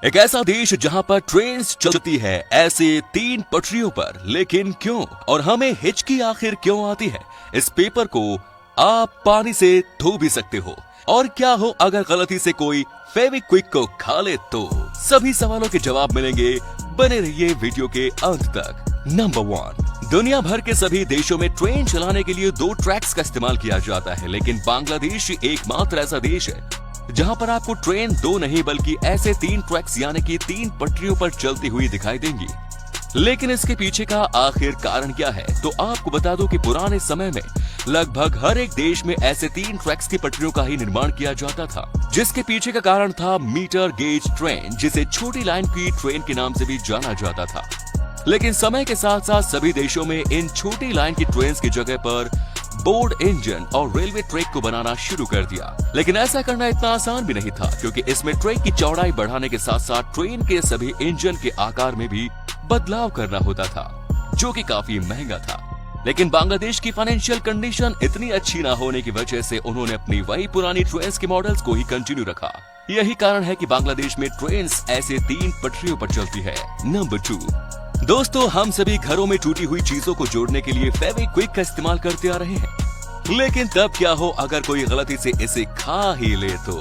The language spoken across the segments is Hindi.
एक ऐसा देश जहां पर ट्रेन चलती है ऐसे 3 पटरियों पर, लेकिन क्यों और हमें हिचकी आखिर क्यों आती है? इस पेपर को आप पानी से धो भी सकते हो, और क्या हो अगर गलती से कोई फेविक्विक को खा ले तो? सभी सवालों के जवाब मिलेंगे, बने रहिए वीडियो के अंत तक। नंबर 1, दुनिया भर के सभी देशों में ट्रेन चलाने के लिए 2 ट्रैक्स का इस्तेमाल किया जाता है, लेकिन बांग्लादेश एकमात्र ऐसा देश है जहां पर आपको ट्रेन 2 नहीं बल्कि ऐसे 3 ट्रैक्स यानी कि 3 पटरियों पर चलती हुई दिखाई देंगी। लेकिन इसके पीछे का आखिर कारण क्या है? तो आपको बता दूं कि पुराने समय में लगभग हर एक देश में ऐसे 3 ट्रैक्स की पटरियों का ही निर्माण किया जाता था, जिसके पीछे का कारण था मीटर गेज ट्रेन, जिसे छोटी लाइन की ट्रेन के नाम से भी जाना जाता था। लेकिन समय के साथ साथ सभी देशों में इन छोटी लाइन की ट्रेन की जगह पर बोर्ड इंजन और रेलवे ट्रैक को बनाना शुरू कर दिया। लेकिन ऐसा करना इतना आसान भी नहीं था, क्योंकि इसमें ट्रैक की चौड़ाई बढ़ाने के साथ साथ ट्रेन के सभी इंजन के आकार में भी बदलाव करना होता था, जो कि काफी महंगा था। लेकिन बांग्लादेश की फाइनेंशियल कंडीशन इतनी अच्छी ना होने की वजह से उन्होंने अपनी वही पुरानी ट्रेन के मॉडल्स को ही कंटिन्यू रखा। यही कारण है कि बांग्लादेश में ट्रेन ऐसे 3 पटरियों पर चलती है। नंबर 2, दोस्तों, हम सभी घरों में टूटी हुई चीजों को जोड़ने के लिए फेविक्विक का इस्तेमाल करते आ रहे हैं, लेकिन तब क्या हो अगर कोई गलती से इसे खा ही ले तो?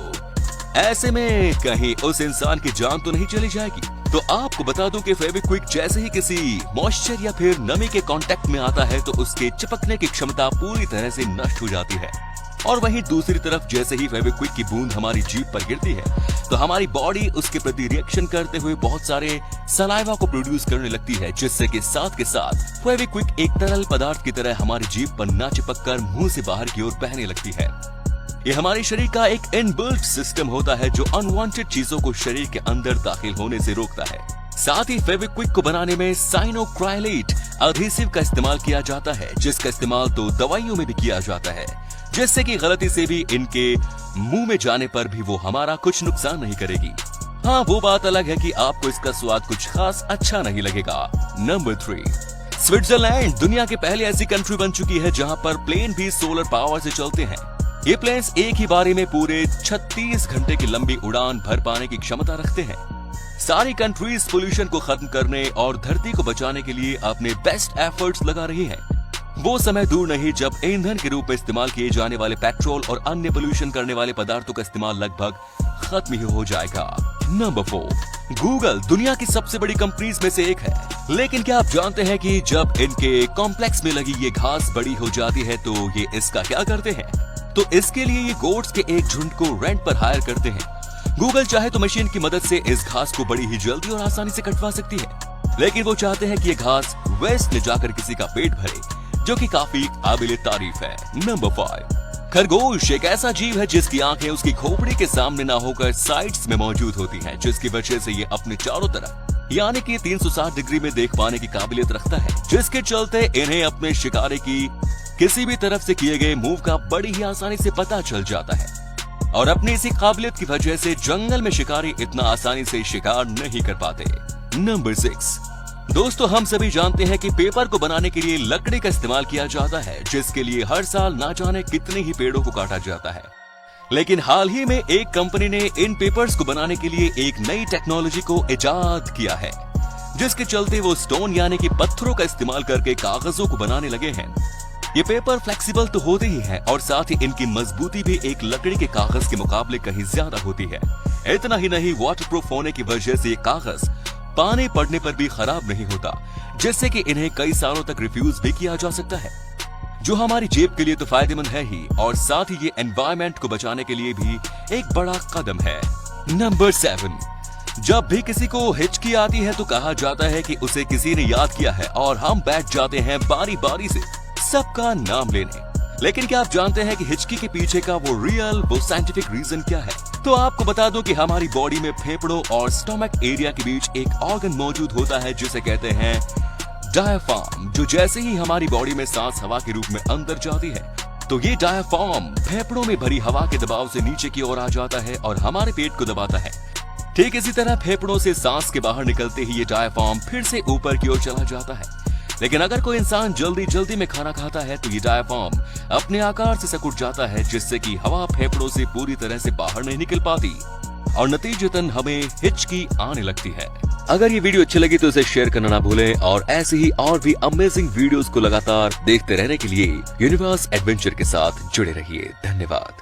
ऐसे में कहीं उस इंसान की जान तो नहीं चली जाएगी? तो आपको बता दूं कि फेविक्विक जैसे ही किसी मॉइस्चर या फिर नमी के कांटेक्ट में आता है तो उसके चिपकने की क्षमता पूरी तरह से नष्ट हो जाती है। और वहीं दूसरी तरफ जैसे ही फेविक्विक की बूंद हमारी जीभ पर गिरती है तो हमारी बॉडी उसके प्रति रिएक्शन करते हुए बहुत सारे सलाइवा को प्रोड्यूस करने लगती है, जिससे कि साथ के साथ फेविक्विक एक तरल पदार्थ की तरह हमारी जीभ पर ना चिपककर मुंह से बाहर की ओर बहने लगती है। ये हमारे शरीर का एक इनबिल्ट सिस्टम होता है जो अनवांटेड चीजों को शरीर के अंदर दाखिल होने से रोकता है। साथ ही फेविक्विक को बनाने में साइनोक्राइलेट एडहेसिव का इस्तेमाल किया जाता है, जिसका इस्तेमाल तो दवाइयों में भी किया जाता है, जिससे कि गलती से भी इनके मुंह में जाने पर भी वो हमारा कुछ नुकसान नहीं करेगी। हाँ, वो बात अलग है कि आपको इसका स्वाद कुछ खास अच्छा नहीं लगेगा। नंबर 3, स्विट्जरलैंड दुनिया के पहले ऐसी कंट्री बन चुकी है जहां पर प्लेन भी सोलर पावर से चलते हैं। ये प्लेन्स एक ही बारी में पूरे 36 घंटे की लंबी उड़ान भर पाने की क्षमता रखते हैं। सारी कंट्रीज पोल्यूशन को खत्म करने और धरती को बचाने के लिए अपने बेस्ट एफर्ट्स लगा रही हैं। वो समय दूर नहीं जब ईंधन के रूप में इस्तेमाल किए जाने वाले पेट्रोल और अन्य पोल्यूशन करने वाले पदार्थों का इस्तेमाल लगभग खत्म ही हो जाएगा। नंबर 4, गूगल दुनिया की सबसे बड़ी कंपनीज में से एक है, लेकिन क्या आप जानते हैं कि जब इनके कॉम्प्लेक्स में लगी ये घास बड़ी हो जाती है तो ये इसका क्या करते हैं? तो इसके लिए ये गोट्स के एक झुंड को रेंट पर हायर करते हैं। गूगल चाहे तो मशीन की मदद से इस घास को बड़ी ही जल्दी और आसानी से कटवा सकती है, लेकिन वो चाहते हैं कि ये घास वेस्ट में जाकर किसी का पेट भरे, जो कि काफी काबिले तारीफ है। नंबर 5, खरगोश एक ऐसा जीव है जिसकी आंखें उसकी खोपड़ी के सामने ना होकर साइड्स में मौजूद होती हैं, जिसकी वजह से ये अपने चारों तरफ यानी कि 360 डिग्री में देख पाने की काबिलियत रखता है, जिसके चलते इन्हें अपने शिकारी की किसी भी तरफ से किए गए मूव का बड़ी ही आसानी से पता चल जाता है। और अपनी इसी काबिलियत की वजह से जंगल में शिकारी इतना आसानी से शिकार नहीं कर पाते। नंबर 6, दोस्तों, हम सभी जानते हैं कि पेपर को बनाने के लिए लकड़ी का इस्तेमाल किया जाता है, जिसके लिए हर साल ना जाने कितने ही पेड़ों को काटा जाता है। लेकिन हाल ही में एक कंपनी ने इन पेपर्स को बनाने के लिए एक नई टेक्नोलॉजी को इजाद किया है, जिसके चलते वो स्टोन यानी कि पत्थरों का इस्तेमाल करके कागजों को बनाने लगे हैं। ये पेपर फ्लेक्सिबल तो होते ही हैं और साथ ही इनकी मजबूती भी एक लकड़ी के कागज के मुकाबले कहीं ज्यादा होती है। इतना ही नहीं, वाटरप्रूफ होने की वजह से ये कागज पानी पड़ने पर भी खराब नहीं होता, जिससे कि इन्हें कई सालों तक रिफ्यूज भी किया जा सकता है, जो हमारी जेब के लिए तो फायदेमंद है ही, और साथ ही ये एनवायरनमेंट को बचाने के लिए भी एक बड़ा कदम है। नंबर 7, जब भी किसी को हिचकी आती है तो कहा जाता है कि उसे किसी ने याद किया है, और हम बैठ जाते हैं बारी बारी से सबका नाम लेने। लेकिन क्या आप जानते हैं कि हिचकी के पीछे का वो साइंटिफिक रीजन क्या है? तो आपको बता दूं कि हमारी बॉडी में फेफड़ों और स्टमक एरिया के बीच एक ऑर्गन मौजूद होता है जिसे कहते हैं डायफ्राम, जो जैसे ही हमारी बॉडी में सांस हवा के रूप में अंदर जाती है तो ये डायफ्राम फेफड़ों में भरी हवा के दबाव से नीचे की ओर आ जाता है और हमारे पेट को दबाता है। ठीक इसी तरह फेफड़ों से सांस के बाहर निकलते ही ये डायफ्राम फिर से ऊपर की ओर चला जाता है। लेकिन अगर कोई इंसान जल्दी जल्दी में खाना खाता है तो ये डायफ्राम अपने आकार से सिकुड़ जाता है, जिससे कि हवा फेफड़ों से पूरी तरह से बाहर नहीं निकल पाती और नतीजतन हमें हिचकी आने लगती है। अगर ये वीडियो अच्छी लगी तो इसे शेयर करना ना भूलें और ऐसे ही और भी अमेजिंग वीडियोस को लगातार देखते रहने के लिए यूनिवर्स एडवेंचर के साथ जुड़े रहिए। धन्यवाद।